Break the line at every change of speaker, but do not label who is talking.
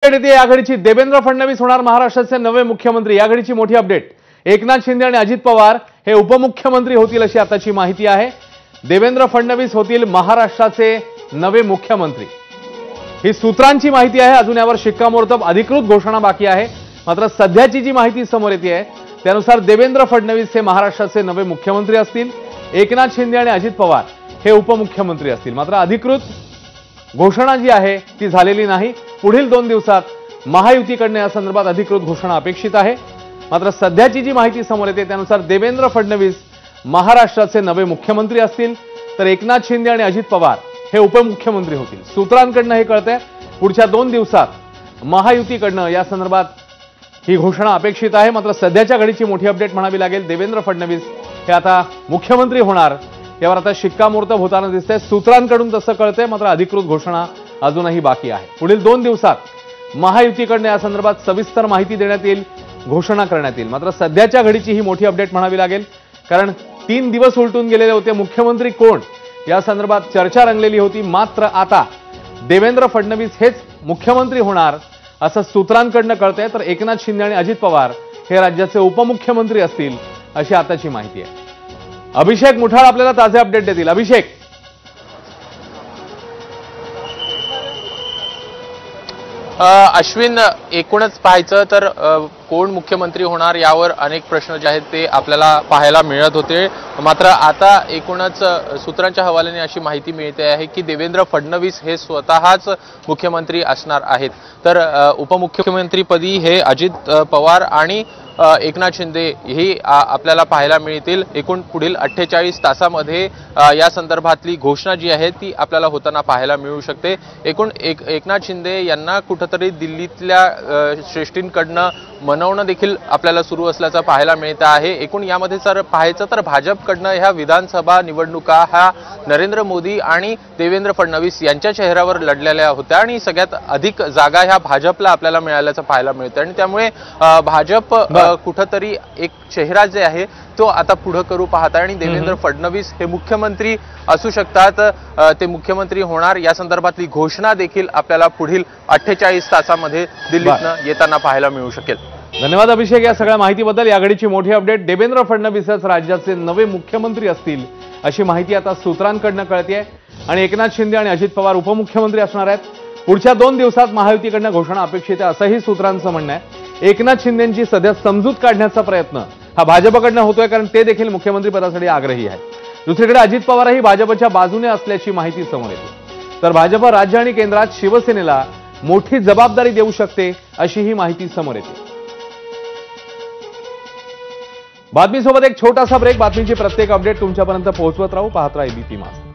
नेते आघाडीची देवेंद्र फडणवीस होणार महाराष्ट्राचे नवे मुख्यमंत्री। या घडीची मोठी अपडेट, एकनाथ शिंदे आणि अजित पवार हे उपमुख्यमंत्री होतील अशी आताची माहिती आहे। देवेंद्र फडणवीस होतील महाराष्ट्राचे नवे मुख्यमंत्री, ही सूत्रांची माहिती आहे। अजून यावर शिक्कामोर्तब अधिकृत घोषणा बाकी आहे। मात्र सध्याची जी माहिती समोर येते आहे त्यानुसार देवेंद्र फडणवीस हे महाराष्ट्राचे नवे मुख्यमंत्री असतील, एकनाथ शिंदे आणि अजित पवार हे उपमुख्यमंत्री असतील। मात्र अधिकृत घोषणा जी आहे ती झालेली नाही। पुढील 2 दिवसात महायुतीकडून या संदर्भात अधिकृत घोषणा अपेक्षित आहे। मात्र सध्याची जी माहिती समोर येते त्यानुसार देवेंद्र फडणवीस महाराष्ट्राचे नवे मुख्यमंत्री असतील, तर एकनाथ शिंदे आणि अजित पवार हे उपमुख्यमंत्री होतील। सूत्रांकडून हे कळतंय पुढच्या 2 दिवसात महायुतीकडून या संदर्भात ही घोषणा अपेक्षित आहे। मात्र सध्याच्या घडीची मोठी अपडेट म्हणावी लागेल, देवेंद्र फडणवीस हे आता मुख्यमंत्री होणार यावर आता शिक्कामोर्तब होताना दिसतंय। सूत्रांकडून तसं कळतंय, मात्र अधिकृत घोषणा अजूनही बाकी आहे। पुढील 2 दिवसात महायुतीकडून या संदर्भात सविस्तर माहिती देण्यात येईल, घोषणा करण्यात येईल। मात्र सध्याच्या घडीची ही मोठी अपडेट म्हणावी लागेल, कारण 3 दिवस उलटून गेलेले होते। मुख्यमंत्री कोण या संदर्भात चर्चा रंगलेली होती। मात्र आता देवेंद्र फडणवीस हेच मुख्यमंत्री होणार असं सूत्रांकडून कळतंय, तर एकनाथ शिंदे आणि अजित पवार हे राज्याचे उपमुख्यमंत्री असतील अशी आताची माहिती आहे। अभिषेक मुठाळ आपल्याला ताजे अपडेट देतील। अभिषेक,
अश्विन, एकूणच पाहायचं तर कोण मुख्यमंत्री होणार यावर अनेक प्रश्न जे आहेत ते आपल्याला पाहायला मिळत होते। मात्र आता एकूणच सूत्रांच्या हवाल्याने अशी माहिती मिळते आहे की देवेंद्र फडणवीस हे स्वतःच मुख्यमंत्री असणार आहेत। तर उपमुख्यमंत्रीपदी हे अजित पवार आणि एकनाथ शिंदे ही आपल्याला पाहायला मिळतील। एकूण पुढील 48 तासामध्ये या संदर्भातली घोषणा जी आहे ती आपल्याला होताना पाहायला मिळू शकते। एकूण एकनाथ शिंदे यांना कुठेतरी दिल्लीतल्या श्रेष्ठींकडनं मनवणं देखील आपल्याला सुरू असल्याचं पाहायला मिळत आहे। एकूण यामध्ये जर पाहायचं तर भाजपकडनं ह्या विधानसभा निवडणुका ह्या नरेंद्र मोदी आणि देवेंद्र फडणवीस यांच्या चेहऱ्यावर लढलेल्या होत्या आणि सगळ्यात अधिक जागा ह्या भाजपला आपल्याला मिळाल्याचं पाहायला मिळतं आणि त्यामुळे भाजप कुठेतरी एक चेहरा जे आहे तो आता पुढे करू पाहत आहे आणि देवेंद्र फडणवीस हे मुख्यमंत्री असू शकतात, ते मुख्यमंत्री होणार या संदर्भातली घोषणा देखील आपल्याला पुढील 48 तासामध्ये दिल्लीतनं येताना पाहायला मिळू शकेल।
धन्यवाद अभिषेक या सगळ्या माहितीबद्दल। या घडीची मोठी अपडेट, देवेंद्र फडणवीसच राज्याचे नवे मुख्यमंत्री असतील अशी माहिती आता सूत्रांकडून कळतेय आणि एकनाथ शिंदे आणि अजित पवार उपमुख्यमंत्री असणार आहेत। पुढच्या 2 दिवसात महायुतीकडून घोषणा अपेक्षित आहे असंही सूत्रांचं म्हणणं आहे। एकनाथ शिंदेंची सध्या समजूत काढण्याचा प्रयत्न हा भाजपकडनं होतोय, कारण ते देखील मुख्यमंत्री पदासाठी आग्रही आहेत। दुसरीकडे अजित पवारही भाजपच्या बाजूने असल्याची माहिती समोर येते, तर भाजप राज्य आणि केंद्रात शिवसेनेला मोठी जबाबदारी देऊ शकते अशी ही माहिती समोर येते। बातमीसोबत एक छोटासा ब्रेक, बातमीची प्रत्येक अपडेट तुमच्यापर्यंत पोहोचवत राहू। पाहत राहा एबीपी माझा।